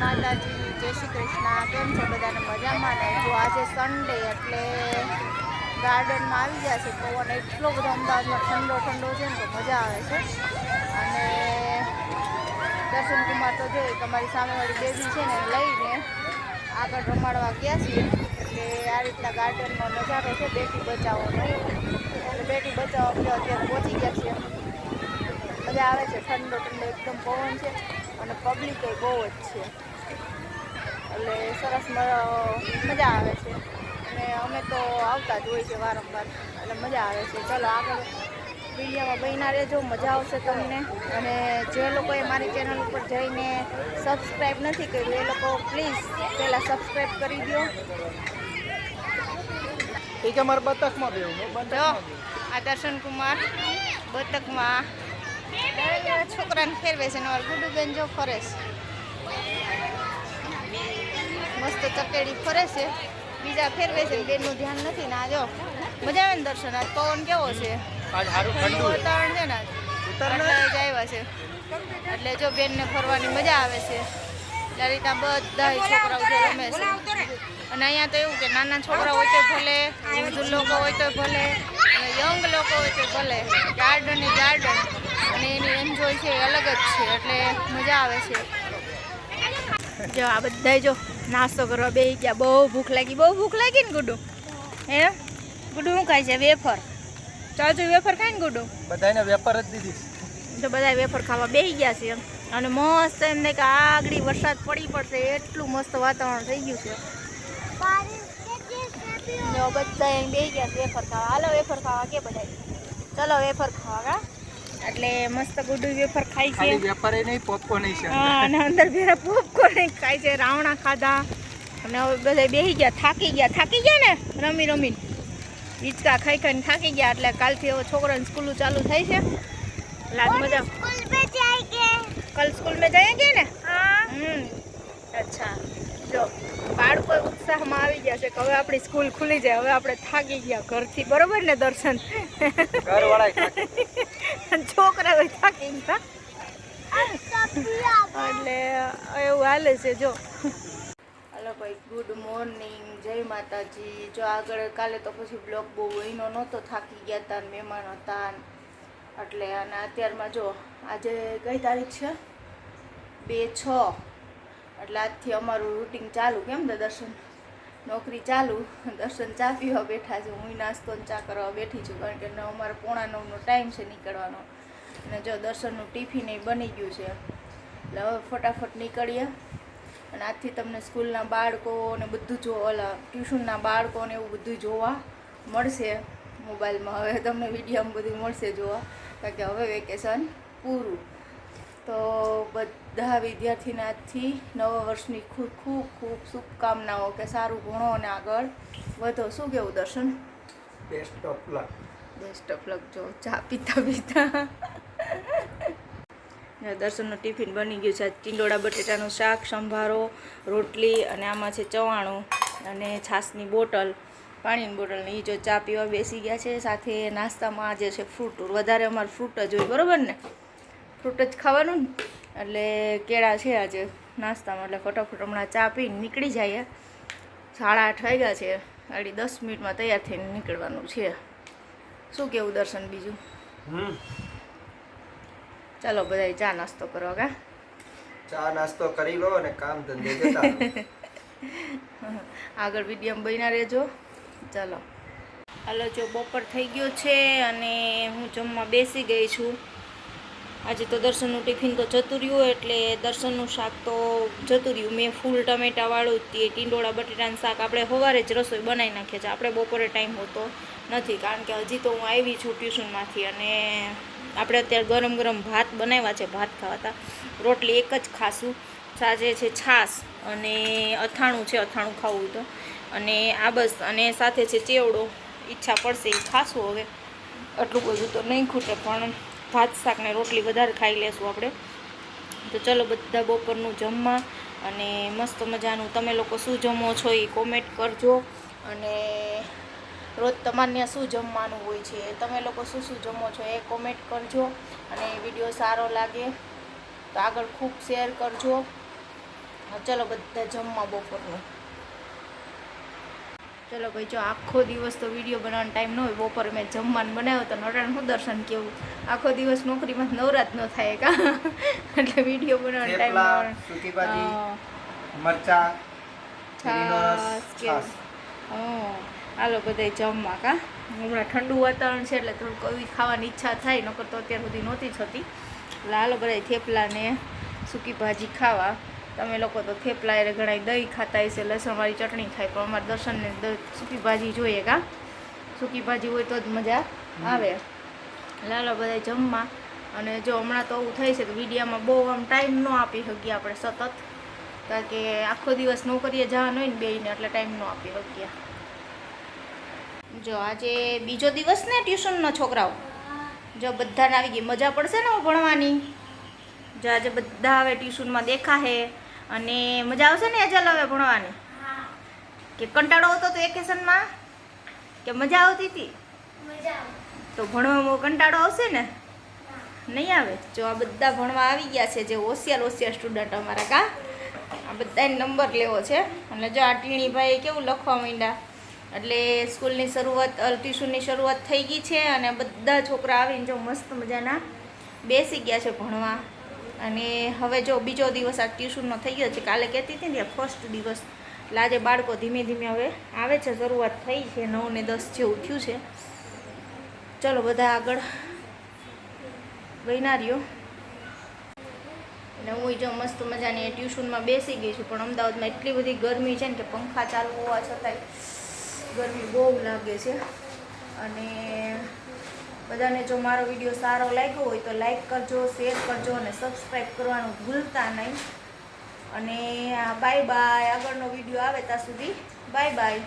માતાજી, જય શ્રી કૃષ્ણ. કેમ છો બધાને? મજામાં ને? જો આજે સન્ડે એટલે ગાર્ડનમાં આવી ગયા છે. પવન એટલો બધો અમદાવાદમાં ઠંડો ઠંડો છે ને તો મજા આવે છે. અને દર્શન કુમાર તો જો તમારી સામેવાળી બેબી છે ને લઈને આગળ રમાડવા ગયા છીએ. એટલે આ રીતના ગાર્ડનનો નજારો છે બેટી બચાવોનો. એટલે બેટી બચાવો અત્યારે પહોંચી ગયા છીએ. મજા આવે છે, ઠંડો ઠંડો એકદમ પવન છે અને પબ્લિક એ બહુ જ છે. એટલે સરસ મજા આવે છે અને અમે તો આવતા જ હોય છે વારંવાર, એટલે મજા આવે છે. ચલો આગળ વિડીયોમાં બન્યા રહેજો, મજા આવશે તમને. અને જે લોકોએ મારી ચેનલ ઉપર જઈને સબસ્ક્રાઈબ નથી કર્યું એ લોકો પ્લીઝ પહેલાં સબસ્ક્રાઈબ કરી દો. એ કે મારા બતકમાં બેહું જો આ દર્શન કુમાર બતકમાં છોકરાને ફેરવે છે ને ગુડુબેન જો ફરે છે, મસ્ત ચકેડી ફરે છે, બીજા ફેરવે છે, બેનનું ધ્યાન નથી. ને આ જો મજા આવે ને દર્શન. આજ પવન કેવો છે, ઠંડુ વાતાવરણ છે ને એટલે જ આવ્યા છે. એટલે જો બેનને ફરવાની મજા આવે છે. એટલે રીતના બધા છોકરાઓ જે રમે છે. અને અહીંયા તો એવું કે નાના છોકરા હોય તો ભલે, વૃદ્ધ લોકો હોય તો ભલે, અને યંગ લોકો હોય તો ભલે, ગાર્ડન એ ગાર્ડન અને એની એન્જોય છે એ અલગ જ છે. એટલે મજા આવે છે. જો આ બધા જો નાસ્તો કરવા બેસી ગયા. બહુ ભૂખ લાગી ને ગુડુ? હે ગુડુ શું ખાય છે? વેફર. ચાલજો વેફર ખાય ને ગુડુ? બધાને વેફર જ દીધી. તો બધા વેફર ખાવા બેસી ગયા છે. અને મસ્ત એમને કે આગળ વરસાદ પડી પડશે એટલું મસ્ત વાતાવરણ થઈ ગયું છે. બધા અહીં બેસી ગયા છે વેફર ખાવા. હાલો વેફર ખાવા કે બધા? ચલો વેફર ખાવા. એટલે મસ્ત ગુડુ વેફર ખાય છે. વેફર એ નહીં, પોપકોર્ન છે. હા, અને અંદર ભેરા પોપકોર્ન ખાય છે. રાવણા ખાધા અને હવે બધા બેસી ગયા. થાકી ગયા ને રમી રમીને, હિંચકા ખાઈ ખાઈને થાકી ગયા. એટલે કાલથી હવે છોકરાની સ્કૂલ ચાલુ થાય છે. લાગ મજા. કલ સ્કૂલ में जाएंगे ને? અચ્છા. જો બાળકો ઉત્સાહમાં આવી ગયા છે કે હવે આપણી સ્કૂલ ખુલી જાય. હવે આપણે થાકી ગયા ઘરથી, બરોબર ને દર્શન? છોકરા થાકી ગયા એટલે એવું હાલે છે. જો હલો ભાઈ, ગુડ મોર્નિંગ, જય માતાજી. જો આગળ કાલે તો પછી બ્લોગ બહુ વહીનો નહોતો, થાકી ગયા હતા, મહેમાન હતા એટલે. અને અત્યારમાં જો આજે કઈ તારીખ છે? 2/6. એટલે આજથી અમારું રૂટિન ચાલુ. કેમ દર્શન? નોકરી ચાલુ. દર્શન ચા પીવા બેઠા છે, હું નાસ્તો ચા કરવા બેઠી છું, કારણ કે અમારે 8:45નો ટાઈમ છે નીકળવાનો. અને જો દર્શનનું ટિફિન એ બની ગયું છે. એટલે હવે ફટાફટ નીકળીએ. અને આજથી તમને સ્કૂલના બાળકો ને બધું ટ્યુશનના બાળકો ને એવું બધું જોવા મળશે મોબાઈલમાં. હવે તમને વિડીયોમાં બધું મળશે જોવા, કારણ કે હવે વેકેશન પૂરું. તો બધા વિદ્યાર્થીને આજથી નવા વર્ષની ખૂબ ખૂબ ખૂબ શુભકામનાઓ કે સારું ભણો અને આગળ વધો. શું કેવું દર્શન? Best of luck. Best of luck. જો ચા પીતા દર્શનનું ટિફિન બની ગયું છે. ટીંડોળા બટેટાનું શાક, સંભારો, રોટલી અને આમાં છે ચવાણું અને છાશની બોટલ, પાણીની બોટલ. ને એ જો ચા પીવા બેસી ગયા છે. સાથે નાસ્તામાં આજે છે ફ્રૂટ. વધારે અમારે ફ્રૂટ જ હોય, બરાબર ને? ફ્રૂટ જ ખાવાનું ને. એટલે કેળા છે આજે નાસ્તામાં. એટલે ફટાફટ હમણાં ચા પીને નીકળી જાય. 8:30 વાગ્યા છે. ગાડી 10 મિનિટમાં તૈયાર થઈને નીકળવાનું છે. શું કેવું દર્શન બીજું? ચાલો બધા ચા નાસ્તો કરો. કા ચા નાસ્તો કરી લો અને કામ ધંધે જતા આગળ વિડીયો બન્યા રહેજો. ચાલો હાલો. જો બપોર થઈ ગયો છે અને હું જમવા બેસી ગઈ છું. આજે તો દર્શનનું ટિફિન તો જતું રહ્યું, એટલે દર્શનનું શાક તો જતું રહ્યું. મેં ફૂલ ટમેટાવાળું ટીંડોળા બટેટાનું શાક આપણે સવારે જ રસોઈ બનાવી નાખીએ છીએ. આપણે બપોરે ટાઈમ હોતો નથી, કારણ કે હજી તો હું આવી છું ટ્યુશનમાંથી. અને આપણે અત્યારે ગરમ ગરમ ભાત બનાવ્યા છે, ભાત ખાવાતા. રોટલી એક જ ખાશું. સાંજે છે છાશ અને અથાણું છે, અથાણું ખાવું તો. અને આ બસ. અને સાથે છે ચેવડો. ઈચ્છા પડશે એ ખાશું. હવે આટલું બધું તો નહીં ખૂટે, પણ ભાત શાક ને રોટલી વધારે ખાઈ લેશું આપણે. તો ચલો બધા બપોરનું જમવા. અને મસ્ત મજાનું તમે લોકો શું જમો છો એ કોમેન્ટ કરજો. અને રોજ તમારે ત્યાં શું જમવાનું હોય છે, તમે લોકો શું શું જમો છો એ કોમેન્ટ કરજો. અને વિડીયો સારો લાગે તો આગળ ખૂબ શેર કરજો. ચલો બધા જમવા બપોરનું. ચલો ભાઈ, જો આખો દિવસ તો વિડીયો બનાવવાનો ટાઈમ ન હોય, બપોરે મેં જમવાનું બનાવ્યો તો નટાણ હું દર્શન કેવું આખો દિવસ નોકરીમાં નવરાત ન થાય કા એટલે વિડીયો બનાવવાનો ટાઈમ સૂકી ભાજી, મરચા, છાસ. હાલો બધા જમવા કા. હમણાં ઠંડુ વાતાવરણ છે એટલે થોડુંક આવી ખાવાની ઈચ્છા થાય, નકર તો અત્યાર સુધી નહોતી થતી. એટલે હાલો બધા થેપલા ને સૂકી ભાજી ખાવા. તમે લોકો તો થેપલા એટલે ઘણા દહીં ખાતા હશે, લસણવાળી ચટણી ખાય, પણ અમારે દર્શનને સૂકી ભાજી જોઈએ કા. સૂકી ભાજી હોય તો જ મજા આવે. લાલો બધા જમવા. અને જો હમણાં તો એવું થાય છે કે વિડીયામાં બહુ આમ ટાઈમ ન આપી શકીએ આપણે સતત, કારણ કે આખો દિવસ નોકરીએ જવાનું હોય ને બેયને, એટલે ટાઈમ ન આપી શકીએ. જો આજે બીજો દિવસ ને ટ્યુશનનો છોકરાઓ, જો બધાને આવી ગઈ મજા પડશે ને ભણવાની. જો આજે બધા હવે ટ્યુશનમાં દેખા હે અને મજા આવશે ને ચાલ હવે ભણવાની. કે કંટાળો આવતો તો વેકેશનમાં કે મજા આવતી હતી? તો ભણવામાં કંટાળો આવશે ને? નહીં આવે. જો આ બધા ભણવા આવી ગયા છે, જે હોશિયાર સ્ટુડન્ટ અમારા કા. આ બધાને નંબર લેવો છે. અને જો આ ટીણીભાઈ કેવું લખવા માંડ્યા, એટલે સ્કૂલની શરૂઆત, ટ્યુશનની શરૂઆત થઈ ગઈ છે. અને બધા છોકરા આવીને જો મસ્ત મજાના બેસી ગયા છે ભણવા. અને હવે જો બીજો દિવસ આ ટ્યુશનનો થઈ ગયો છે. કાલે કહેતી હતી ને ફર્સ્ટ દિવસ, એટલે આજે બાળકો ધીમે ધીમે હવે આવે છે, શરૂઆત થઈ છે. 9 ને 10 જેવું થયું છે. ચલો બધા આગળ વહીના રહ્યો. અને હું જો મસ્ત મજાની ટ્યુશનમાં બેસી ગઈ છું, પણ અમદાવાદમાં એટલી બધી ગરમી છે ને કે પંખા ચાલુ હોવા છતાંય ગરમી બહુ લાગે છે. અને બધાને જો મારો વિડીયો સારો લાગ્યો હોય તો લાઈક કરજો, શેર કરજો અને સબસ્ક્રાઈબ કરવાનું ભૂલતા નહીં. અને બાય બાય. આગળનો વિડીયો આવે ત્યાં સુધી બાય બાય.